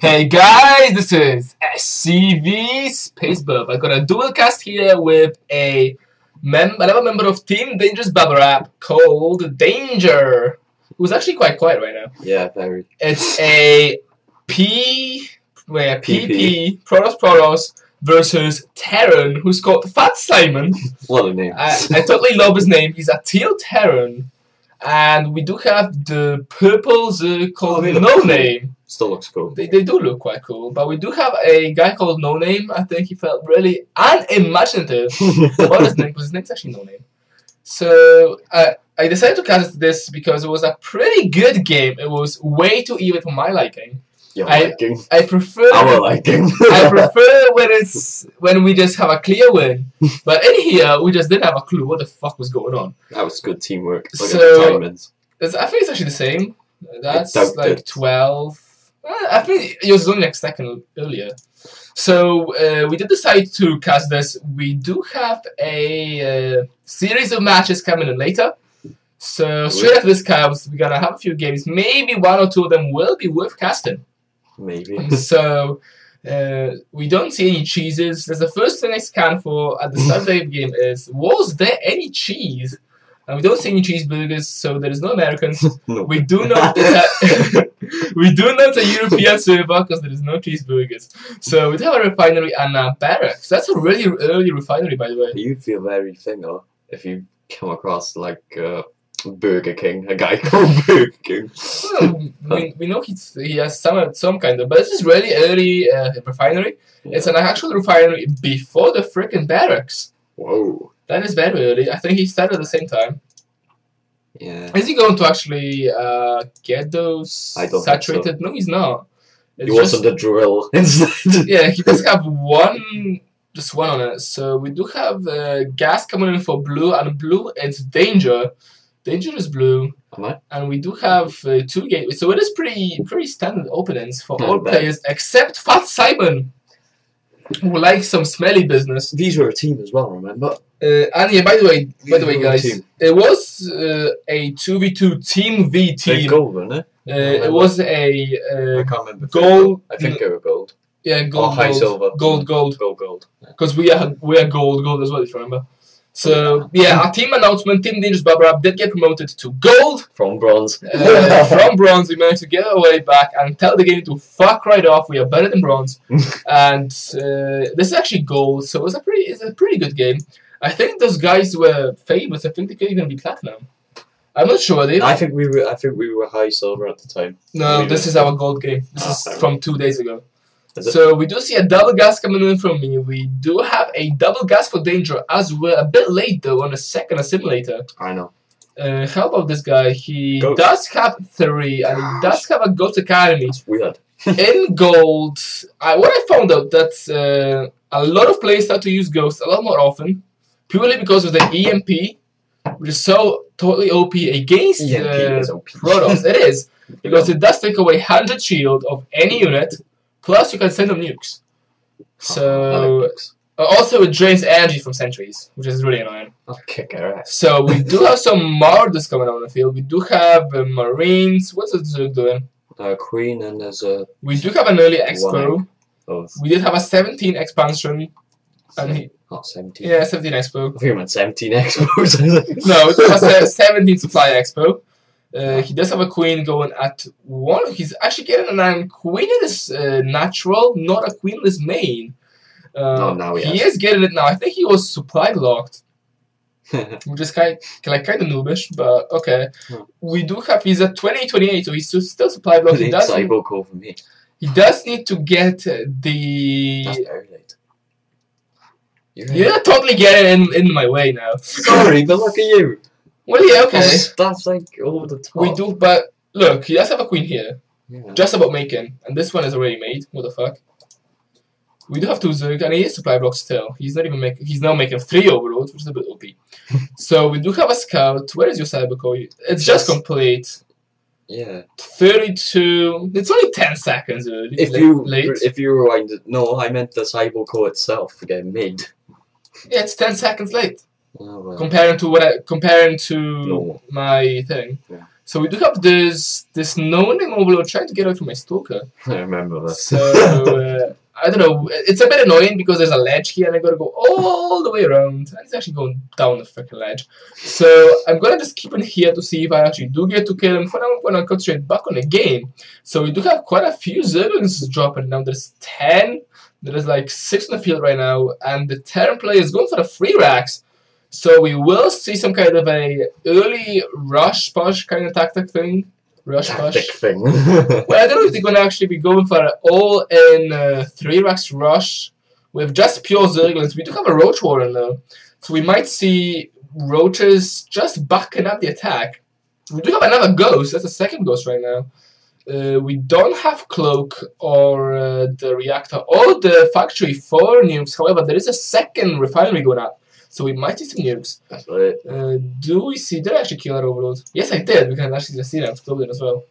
Hey guys, this is SCV Space Bub. I got a dual cast here with another member of Team Dangerous bubblewrap called Danger, who's actually quite quiet right now. Yeah, very. It's a PP Protos versus Terran, who's called Fat Simon. What a name! I totally love his name. He's a teal Terran. And we do have the purples called No Name. Still looks cool. They do look quite cool. But we do have a guy called No Name. I think he felt really unimaginative about his name, because his name's actually No Name. So I decided to cast this because it was a pretty good game. It was way too even for my liking. I prefer our liking. I prefer when we just have a clear win. But in here we just didn't have a clue what the fuck was going on. That was good teamwork. Look So at the timings. I think it's actually the same. That's like it. 12. I think it was only like a second earlier. So we did decide to cast this. We do have a series of matches coming in later. So straight after this cast, we're gonna have a few games. Maybe one or two of them will be worth casting. Maybe. So we don't see any cheeses. That's the first thing I scan for at the start of the game is, was there any cheese? And we don't see any cheeseburgers, so there is no Americans. No. We do know that we do know it's a European server because there is no cheeseburgers. So we do have a refinery and a barracks. That's a really early refinery, by the way. You'd feel very thinner if you come across like Burger King, a guy called Burger King. Well, we know he has some kind of, but this is really early refinery. Yeah. It's an actual refinery before the frickin' barracks. Whoa. That is very early. I think he started at the same time. Yeah. Is he going to actually get those saturated? So. No, he's not. He wants them to drill instead. Yeah, he does have just one on it. So we do have gas coming in for blue, and blue it's Danger. Danger is blue. And we do have 2 gateways. So it is pretty standard openings for all players except Fat Simon, who likes some smelly business. These were a team as well, remember? And yeah, by the way, guys, it was a 2v2 team v team. Gold, wasn't it? It was a I can't remember. gold. I think they were gold. Yeah, gold. Or high silver. Gold. Because we are gold as well, if you remember. So yeah, our team announcement, Team Dangerous bubblewrap did get promoted to gold from bronze. From bronze, we managed to get our way back and tell the game to fuck right off. We are better than bronze, and this is actually gold. So it's a pretty good game. I think those guys were famous. I think they could even be platinum. I'm not sure. I think we were high silver at the time. No, this is our gold game. This is from 2 days ago. So we do see a double gas coming in from me. We do have a double gas for Danger as well. A bit late though on a second simulator. I know. How about this guy? He does have 3 and he does have a Ghost Academy. That's weird. In gold, what I found out that a lot of players start to use Ghost a lot more often, purely because of the EMP, which is so totally OP against Protoss. It is, because it does take away 100 shield of any unit. Plus, you can send them nukes. So, also it drains energy from sentries, which is really annoying. I'll kick her ass. So, we do have some Marauders coming out on the field. We do have Marines. What's the Zerg doing? Queen, and there's a... We do have an early Expo. We did have a 17 expansion. And not 17. Yeah, 17 Expo. I think you meant 17 Expos. No, it was a 17 Supply Expo. He does have a queen going at 1. He's actually getting a queenless natural, not a queenless main. No, now he is getting it now. I think he was supply locked, which is kind of noobish, but okay. We do have. He's at 28, so he's still supply blocked. He does. Call for me. He does need to get the. That's very late. You're totally getting in my way now. Sorry, but look at you. Well, yeah, okay. That's like over the top. We do, but look, he does have a queen here. Yeah. Just about making. And this one is already made. What the fuck? We do have 2 Zerg, and he is supply block still. He's not even making. He's now making 3 overloads, which is a bit OP. So we do have a scout. Where is your cybercore? It's just complete. Yeah. 32. It's only 10 seconds early. If you rewind it, no, I meant the cybercore itself getting made. Yeah, it's 10 seconds late. Oh, well. Comparing to my thing. Yeah. So we do have this no-name overlord trying to get out from my Stalker. I remember that. So, I don't know, it's a bit annoying because there's a ledge here and I gotta go all the way around. And it's actually going down the freaking ledge. So I'm gonna just keep in here to see if I actually do get to kill him. For now, I'm gonna concentrate back on the game. So we do have quite a few Zerglings dropping now. There's 10. There is like 6 on the field right now. And the Terran player is going for the free racks. So we will see some kind of a early rush push kind of tactic thing. Rush push thing. Well, I don't know if they're gonna actually be going for an all-in 3 racks rush with just pure Zerglings. We do have a Roach Warren though, so we might see Roaches just backing up the attack. We do have another Ghost. That's the second Ghost right now. We don't have Cloak or the Reactor or the Factory for nukes. However, there is a second refinery going up. So we might see some nukes. That's right. Do we see? Did I actually kill that overload? Yes, I did. We can actually just see that exploding as well.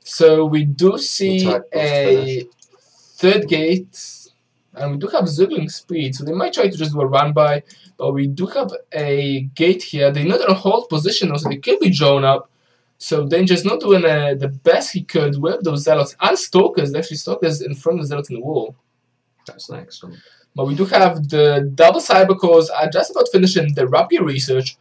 So we do see a third gate, and we do have Zergling speed. So they might try to just do a run by, but we do have a gate here. They're not in a hold position, though, so they could be drawn up. So Danger's not doing the best he could with those Zealots and Stalkers. Actually, Stalkers in front of the Zealots in the wall. That's next one. But we do have the double cybercores are just about finishing the Rapid research,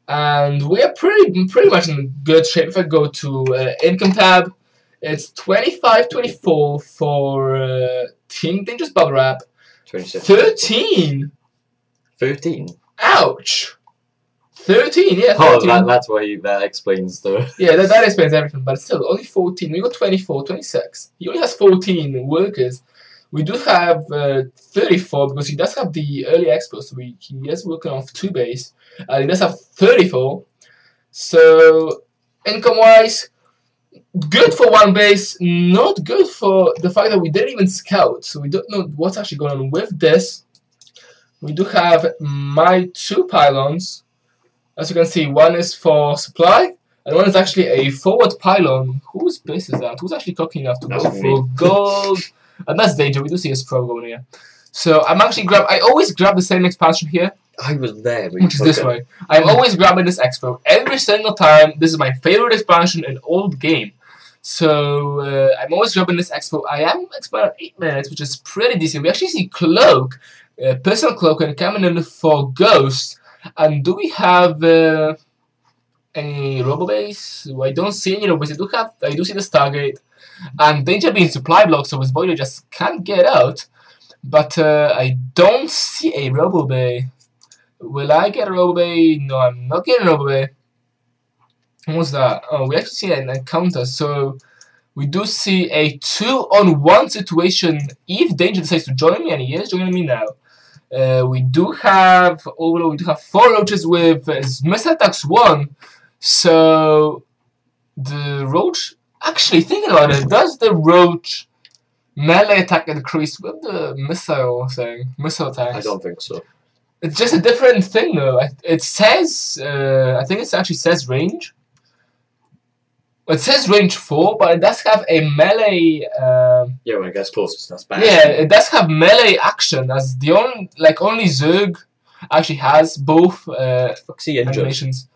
and we are pretty much in good shape. If I go to income tab, it's 25-24 for Team Dangerous Bubble Wrap. 13. 13. Ouch. 13, yeah. 13. Oh, that's why that explains the. Yeah, that explains everything. But still, only 14. We got 24, 26. He only has 14 workers. We do have 34 because he does have the early expo, so he is working off 2 base. He does have 34. So, income-wise, good for 1 base, not good for the fact that we didn't even scout. So we don't know what's actually going on with this. We do have my 2 pylons. As you can see, one is for supply, and one is actually a forward pylon. Whose base is that? Who's actually cooking enough to go for gold? And that's Danger. We do see a Pro going here. So I'm actually I always grab the same expansion here. I was there. Which is this way. I'm always grabbing this expo. Every single time. This is my favorite expansion in all the game. So I'm always grabbing this expo. I am expired 8 minutes, which is pretty decent. We actually see Cloak, personal Cloak, and coming in for Ghost. And do we have any Robo Base? I don't see any Robo Base. I do see the Stargate. And Danger being supply block, so his Voider just can't get out. But I don't see a Robo Bay. Will I get a Robo Bay? No, I'm not getting a Robo Bay. What's that? Oh, we actually see an encounter. So we do see a 2-on-1 situation if Danger decides to join me, and he is joining me now. We do have 4 roaches with missile attacks 1. So the roach. Actually, thinking about it, does the roach melee attack increase with the missile attacks? I don't think so. It's just a different thing, though. It says, I think it actually says range. It says range 4, but it does have a melee. Yeah, when it gets closer, that's bad. Yeah, it does have melee action. As the only Zerg actually has both animations.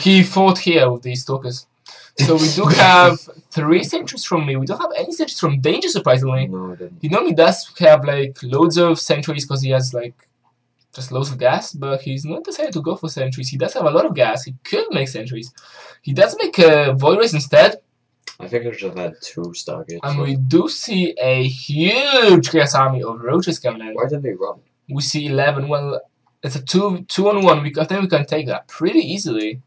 He fought here with these Stalkers. So we do have 3 sentries from me. We don't have any sentries from Danger, surprisingly. No, I didn't. He normally does have like loads of sentries because he has like just loads of gas, but he's not decided to go for sentries. He does have a lot of gas. He could make sentries. He does make Void Rays instead. I think I should have had 2 Stargates. And we do see a huge chaos army of roaches coming in. Why did they run? We see 11. Well, it's a 2-on-1. I think we can take that pretty easily.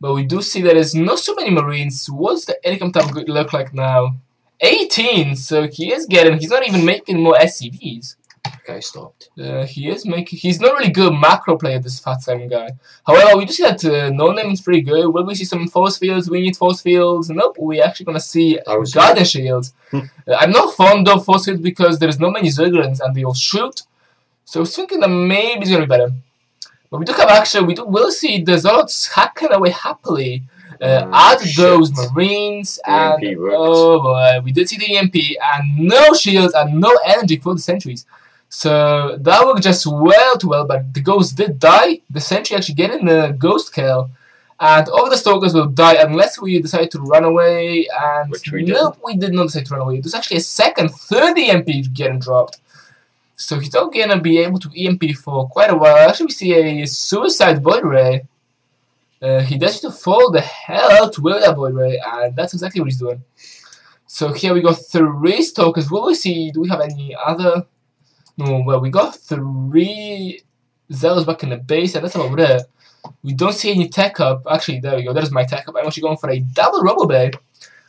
But we do see that there's not so many Marines. What's the income tab look like now? 18! So he's not even making more SCVs. Okay, stopped. He's not really good macro player, this Fat Simon guy. However, we do see that No Name is pretty good. Will we see some force fields? We need force fields. Nope, we're actually gonna see Guardian Shields. I'm not fond of force fields because there's not many Zerglings and they all shoot. So I was thinking that maybe it's gonna be better. But we do have action. We'll see the Zealots hacking away happily at those Marines. And oh boy, we did see the EMP and no shields and no energy for the sentries. So that worked just well, but the Ghost did die. The sentry actually getting the Ghost kill. And all the Stalkers will die unless we decide to run away. And Which we no, we did not decide to run away. There's actually a second, third EMP getting dropped. So he's not gonna be able to EMP for quite a while. Actually, we see a suicide Void Ray. He decides to fall the hell out with that Void Ray, and that's exactly what he's doing. So here we got 3 Stalkers. Will we see? Do we have any other? No, well, we got 3 Zealots back in the base, and that's about it. We don't see any tech up. Actually, there we go. There's my tech up. I'm actually going for a double Robo Bay.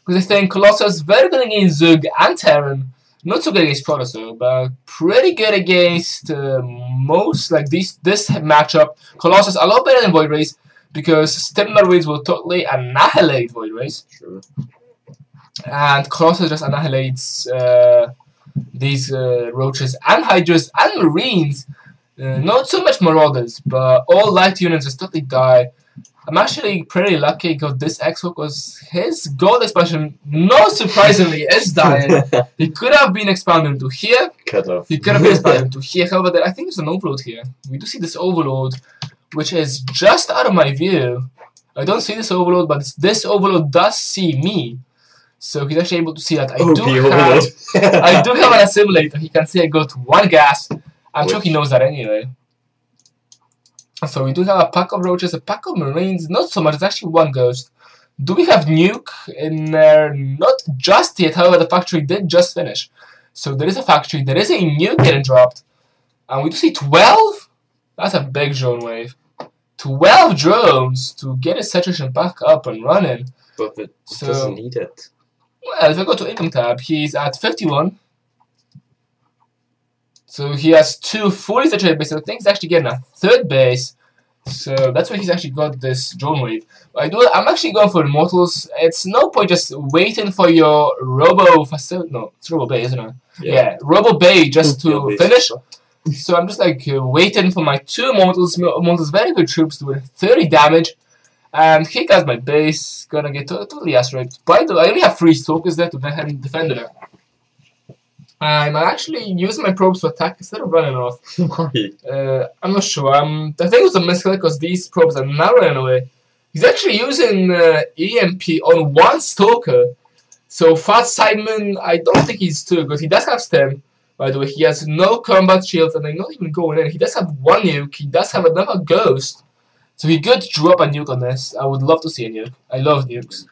Because I think Colossus very good against Zug and Terran. Not so good against Protozoa, but pretty good against most, like this matchup. Colossus a lot better than Void Rays, because Timber Rays will totally annihilate Void Rays. Sure. And Colossus just annihilates these Roaches and Hydras and Marines. Not so much Marauders, but all light units just totally die. I'm actually pretty lucky I got this X-Hook, because his gold expansion, not surprisingly, is dying. He could have been expanded to here. Could have. He could have been expanded to here. However, I think there's an Overload here. We do see this Overload, which is just out of my view. I don't see this Overload, but this Overload does see me. So he's actually able to see that I do have an assimilator. He can see I got 1 gas. I'm sure he knows that anyway. So we do have a pack of Roaches, a pack of Marines, not so much, it's actually 1 Ghost. Do we have Nuke in there? Not just yet, however the factory did just finish. So there is a factory, there is a Nuke getting dropped. And we do see 12? That's a big drone wave. 12 drones to get his saturation back up and running. But it doesn't need it. Well, if I go to income tab, he's at 51. So he has 2 fully saturated bases. I think he's actually getting a 3rd base. So that's why he's actually got this drone wave. I'm actually going for Immortals. It's no point just waiting for your Robo facility. No, it's Robo Bay, isn't it? Yeah, Robo Bay just to finish. So I'm just like waiting for my 2 Immortals. Immortals, very good troops doing 30 damage. And he got my base. Gonna get totally ass raped. By the way, I only have 3 Stalkers there to defend it. I'm actually using my probes to attack instead of running off. Why? I'm not sure. I think it was a misclick because these probes are now running away. He's actually using EMP on 1 Stalker. So Fat Simon, I don't think he's too good. He does have stem, by the way. He has no combat shields and they're not even going in. He does have 1 nuke. He does have another ghost. So he could drop a nuke on this. I would love to see a nuke. I love nukes.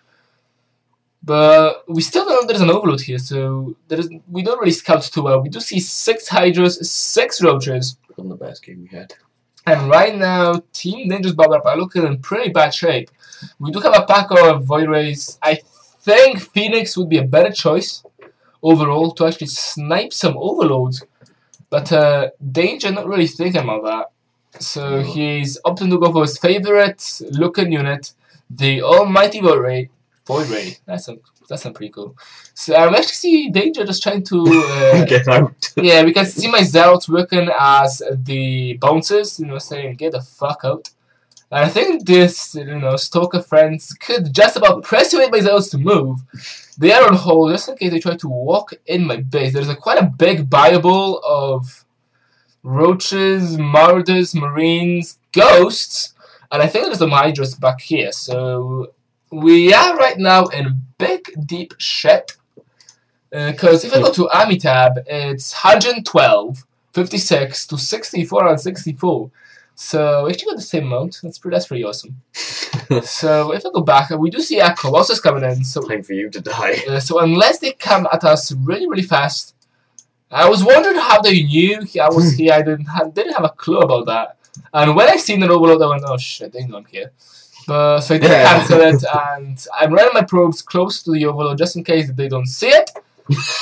But we still don't know there's an Overload here, so we don't really scout too well. We do see 6 Hydras, 6 Roaches. Wasn't the best game we had. And right now, Team Ninja's bubblewrap are looking in pretty bad shape. We do have a pack of Void Rays. I think Phoenix would be a better choice overall to actually snipe some Overloads. But Danger not really thinking about that. So he's opting to go for his favorite looking unit, the Almighty Void Ray. Void Ray. That sounds pretty cool. So I actually see Danger just trying to get out. Yeah, we can see my Zealots working as the bouncers, saying get the fuck out. And I think this, Stalker friends could just about persuade my Zealots to move. They are on hold just in case they try to walk in my base. There's quite a big Bible of Roaches, Marauders, Marines, Ghosts, and I think there's some Hydras back here. So we are right now in big deep shit. Because if I go to Army tab, it's 112, 56 to 64 and 64. So we actually got the same amount. That's pretty awesome. So if I go back, we do see a Colossus coming in. So time for you to die. So unless they come at us really fast, I was wondering how they knew I was here. I didn't have a clue about that. And when I seen the Overload, I went, oh shit, they know I'm here. So I did cancel it, and I'm running my probes close to the Overload just in case they don't see it.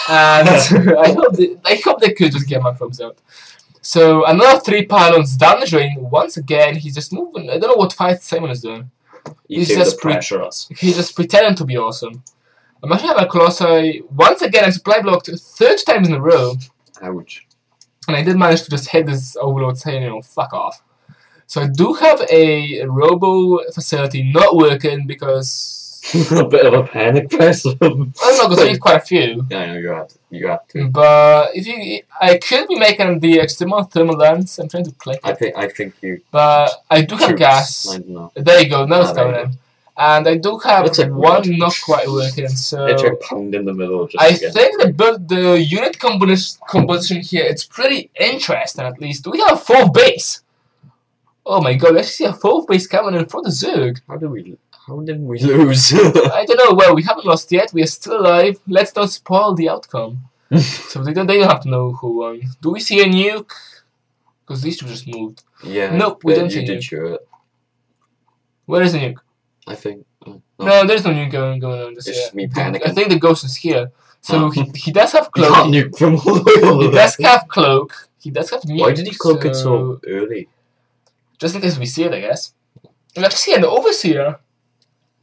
And I hope they could just get my probes out. So another 3 pylons down the drain. Once again, he's just moving. I don't know what Fat Simon is doing. He's just pressure us. He's just pretending to be awesome. I'm actually having a Colossi. Once again, I'm supply blocked 30 times in a row. Ouch. And I did manage to just hit this Overload saying, fuck off. So I do have a Robo facility not working because A bit of a panic press. I don't know, because I need quite a few. Yeah, I know you have to. But if I could be making the external thermal lens. I'm trying to click it. I think you. But I do have gas. I don't know. There you go. Now it's coming in. And I do have Looks like one wood. not quite working. So It's like pound in the middle. Just I again. think the unit composition here, it's pretty interesting. At least, do we have a 4th base? Oh my god, let's see a 4th base coming in for the Zerg. How did we lose? I don't know. Well, we haven't lost yet. We are still alive. Let's not spoil the outcome. So they don't have to know who won. Do we see a nuke? Because these two just moved. Yeah. Nope, we don't see a You did nuke. show it. Where is the nuke? I think. No, there's no nuke going on. It's just me panicking. I think the ghost is here. So he does have You cloak. can't nuke from all the way over He there. does have cloak. He does have nuke. Why did he cloak it so early? Just in case we see it, I guess. We actually see an overseer.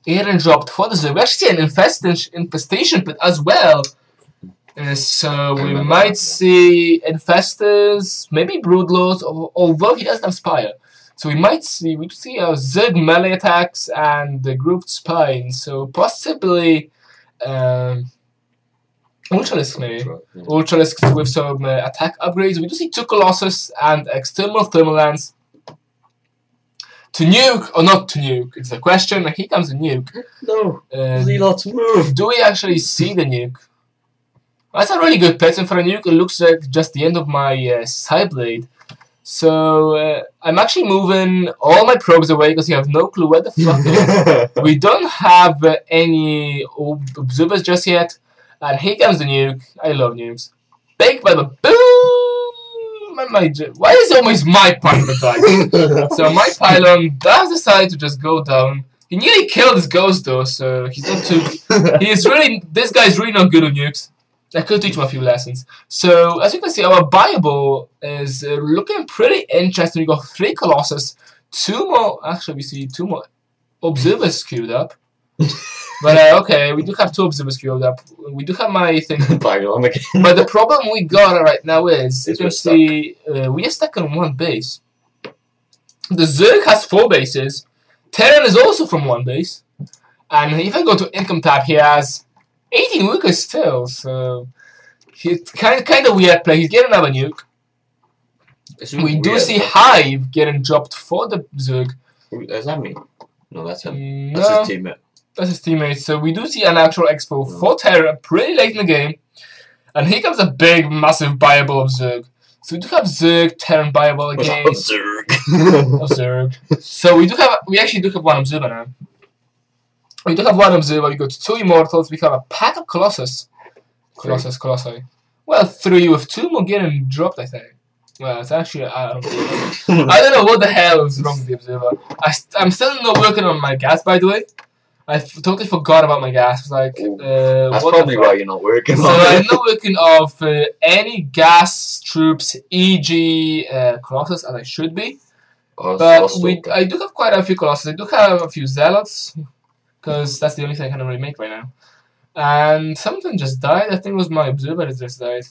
Aaron dropped for the Zerg. We actually see an infestation pit as well. So we might see infestors, maybe broodlords, although he doesn't have spire. So we could see a Zerg melee attacks and the grouped spine. So possibly Ultralisks maybe. Yeah. Ultralisks with some attack upgrades. We do see 2 Colossus and external thermal lance. To nuke or not to nuke? It's a question. Here comes the nuke. No. Zealots move. Do we actually see the nuke? That's a really good pattern for a nuke. It looks like just the end of my side blade. So I'm actually moving all my probes away because you have no clue where the fuck it is. We don't have any observers just yet. And here comes the nuke. I love nukes. Big by the boom! Why is it always my pylon that dies? So my pylon does decide to just go down. He nearly killed his ghost though, so he's not too. This guy's really not good on nukes. I could teach him a few lessons. So as you can see, our Bible is looking pretty interesting. We got 3 Colossus, 2 more. Actually, we see 2 more observers queued up. But okay, we do have 2 observers queued up. We do have my thing. But the problem we got right now is you can see we are stuck on 1 base. The Zerg has 4 bases. Terran is also from 1 base. And if I go to income tab, he has 18 workers still, so it's kind of weird play. He's getting another nuke. We do see Hive getting dropped for the Zerg. Is that me? No, that's him. No, that's his teammate. That's his teammate. So we do see an actual expo for Terra pretty late in the game. And here comes a big, massive Bible of Zerg. So we do have Zerg, Terran Bible again. Zerg. Zerg. So we actually do have 1 observer now. We do have 1 observer, we got 2 immortals, we have a pack of Colossus. Colossi. Well, 3 with 2 more getting dropped, I think. Well, it's actually, I don't know. I don't know what the hell is wrong with the observer. I'm still not working on my gas, by the way. I totally forgot about my gas. It's like, that's probably why you're not working so I'm not working off any gas troops, e.g. Colossus, as I should be. But I do have quite a few Colossus. I do have a few Zealots. Because that's the only thing I can really make right now. And something just died. I think it was my observer that just died.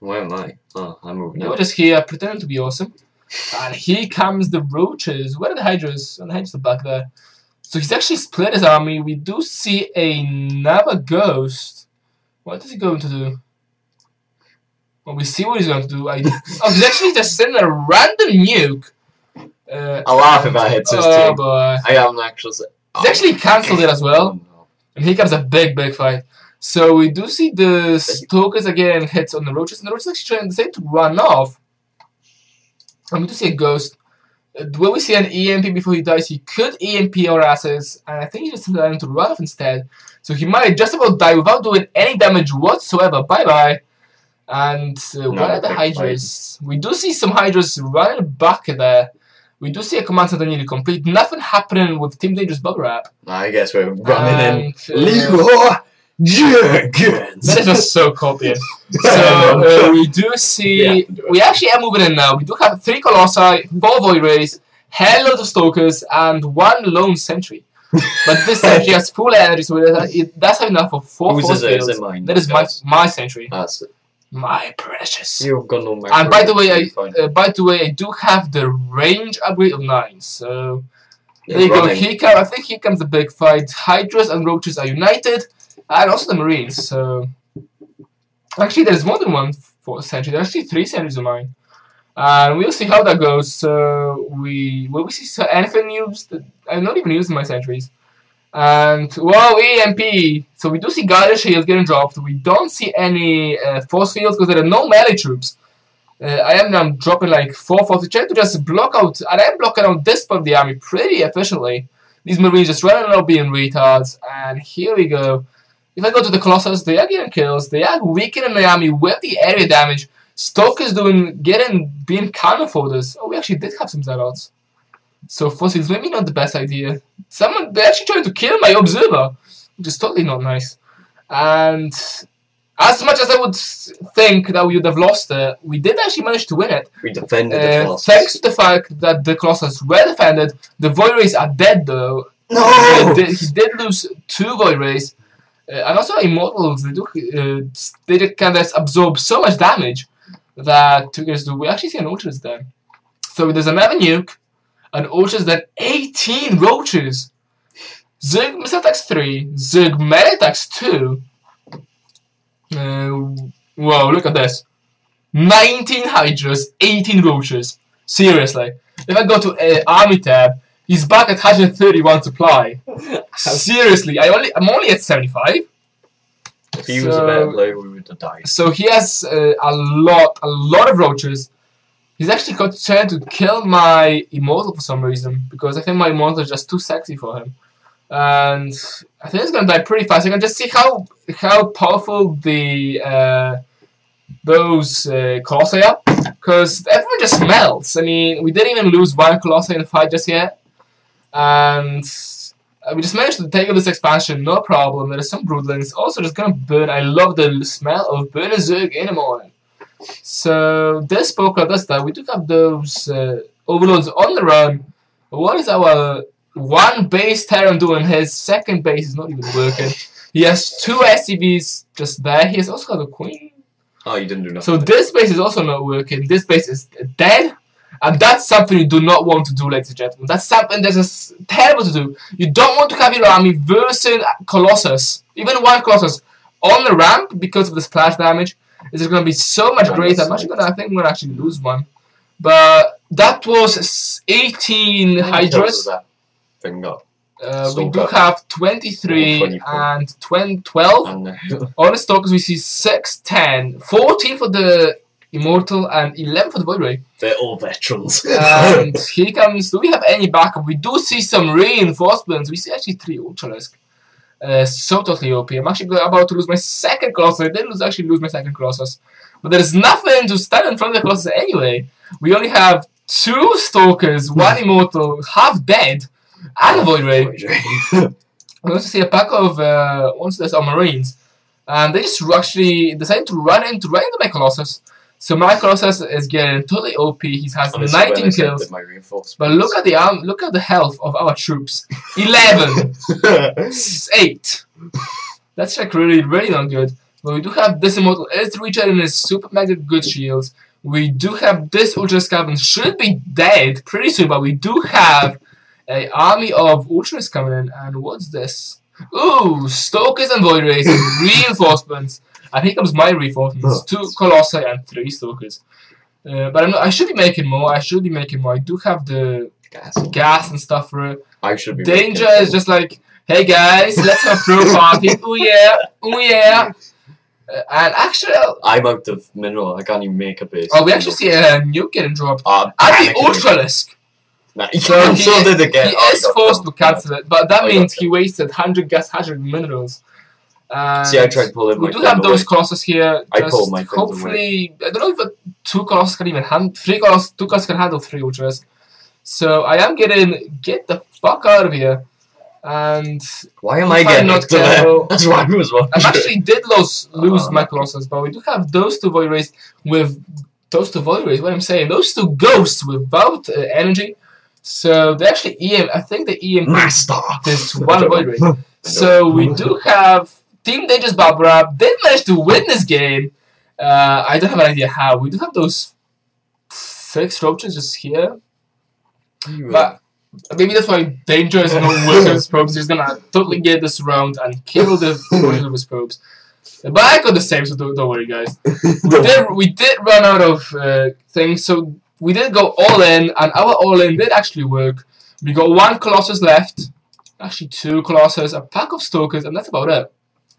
Where am I? Oh, I'm moving You now. were just here pretending to be awesome. And here comes the roaches. Where are the Hydras? And the Hydras are back there. So he's actually split his army. We do see another ghost. What is he going to do? Well, we see what he's going to do. He's actually just sending a random nuke. I'll laugh if I hit his team. Boy. I haven't actually. He's actually cancelled it as well. And here comes a big fight. So we do see the Stokers again hits on the roaches. And the roaches actually trying to say to run off. And we do see a ghost. Will we see an EMP before he dies? He could EMP our asses. And I think he just decided to run off instead. So he might just about die without doing any damage whatsoever. Bye-bye. And where are the Hydras? We do see some Hydras running back there. We do see a command center nearly complete. Nothing happening with Team Dangerous Bubblewrap. I guess we're running in. That is just so copious. So we do see. We actually are moving in now. We do have 3 Colossi, 4 Void Rays, hell loads of Stokers, and 1 Lone Sentry. But this sentry has full energy, so it does have enough for 4 force fields. That is my sentry. That's it. My precious. You've got no and by the way, I do have the range upgrade of 9. So There you go. I think here comes the big fight. Hydras and Roaches are united, and also the Marines. So actually, there's more than one sentry. There's actually 3 sentries of mine, and we'll see how that goes. So will we see anything used? I'm not even using my sentries. And whoa, EMP. So we do see guided shields getting dropped. We don't see any force fields because there are no melee troops. I am now dropping like 4 forces, trying to just block out, and I am blocking out this part of the army pretty efficiently. These Marines just running out being retards, and here we go. If I go to the Colossus, they are getting kills, they are weakening the army with the area damage. Stoker's being cannon foders. Oh, we actually did have some Zealots. So force fields maybe not the best idea. They're actually trying to kill my observer, which is totally not nice. And as much as I would think that we would have lost it, we did actually manage to win it. We defended the Colossus. Thanks to the fact that the Colossus were defended. The Void Rays are dead though. No! He did lose 2 Void Rays. And also Immortals, they can absorb so much damage that we actually see an Ultras there. So there's another nuke, an Ultras, then 18 Roaches. Zerg Missile attacks 3, Zerg Melee attacks 2. Whoa, look at this. 19 Hydras, 18 Roaches. Seriously. If I go to Army tab, he's back at 131 supply. Seriously, I'm only at 75. If he was a better player, we would have died. So he has a lot of Roaches. He's actually trying to kill my Immortal for some reason, because I think my Immortal is just too sexy for him. And I think he's gonna die pretty fast. You can just see how powerful those Colossi are, because everyone just melts. I mean, we didn't even lose 1 Colossi in the fight just yet, and we just managed to take up this expansion, no problem. There is some Broodlings, also just gonna burn. I love the smell of burning Zerg in the morning. So this Poker does that. We do have those overlords on the run. What is our 1 base Terran doing? His 2nd base is not even working. He has 2 SCVs just there. He has also got a Queen. Oh, you didn't do nothing. So this base is also not working. This base is dead. And that's something you do not want to do, ladies and gentlemen. That's something that is terrible to do. You don't want to have your army versing Colossus, even 1 Colossus, on the ramp because of the splash damage. It's going to be so much greater. I think we're going to actually lose 1. But that was 18 Hydras. We do have 23 and 12. On the Stalkers, we see 6, 10, 14 for the Immortal, and 11 for the Void Ray. They're all veterans. And here comes. Do we have any backup? We do see some reinforcements. We see actually 3 Ultralisk. So totally OP. I'm actually about to lose my 2nd Colossus. I didn't actually lose my 2nd Colossus. But there is nothing to stand in front of the Colossus anyway. We only have 2 Stalkers, 1 Immortal, half dead, and a Void Ray. We also see a pack of Marines. And they just actually decided to run into my Colossus. So my Colossus is getting totally OP. He has 19 kills. But look at the health of our troops. 11, 8. That's like really not good. But we do have this Immortal is recharging his super mega good shields. We do have this Ultra Scavenge should be dead pretty soon, but we do have an army of Ultras coming in. And what's this? Ooh, Stokers and Void Rays and reinforcements. And here comes my reinforcements: 2 Colossi and 3 Stokers. But I should be making more. I do have the gas and stuff for it. I should be. Danger is just like, hey guys, let's have a pro party. Oh yeah, oh yeah. And actually, I'm out of mineral. I can't even make a base. Oh, we actually see a nuke getting dropped. And the Ultralisk. Nah, so he is forced to cancel it, but that means he wasted 100 gas, 100 minerals. See, I tried pulling my. We do have those Colossus here. I pulled my. Hopefully, I don't know if 2 Colossus can even handle 2 Colossus can handle 3 Ultras. So I am get the fuck out of here. And why am I getting not careful? That's why I was wondering. I actually did lose my Colossus, but we do have those 2 Void Rays with what I'm saying, those 2 ghosts without energy. So they actually I think the EMP this 1 Void Ray. So we do have Team Dangerous bubblewrap did manage to win this game. I don't have an idea how. We do have those 6 roaches just here. But Maybe that's why Danger is not working with probes. He's gonna totally get this round and kill the version with probes. But I got the same, so don't worry, guys. We did run out of things, so we did go all in, and our all in did actually work. We got 1 Colossus left, actually 2 Colossus, a pack of Stalkers, and that's about it.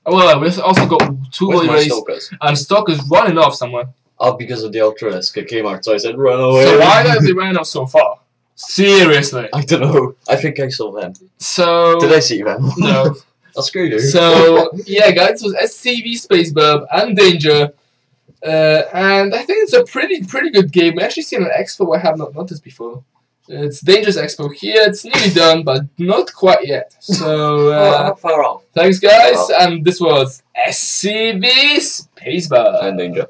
Oh, well, we also got 2 Void Stalkers? And Stalkers running off somewhere. Oh, because of the Ultralisk Kmart, so I said run away. So why have they ran off so far? Seriously. I don't know. I think I saw them. So... Did I see them? No. I'll screw you. So, yeah, guys, it was SCV, Space Burb, and Danger. And I think it's a pretty good game. We actually seen an expo I have not noticed before. It's Danger's Expo here. It's nearly done, but not quite yet. So, not far off. Thanks, guys. And this was SCV, Space Burb. And Danger.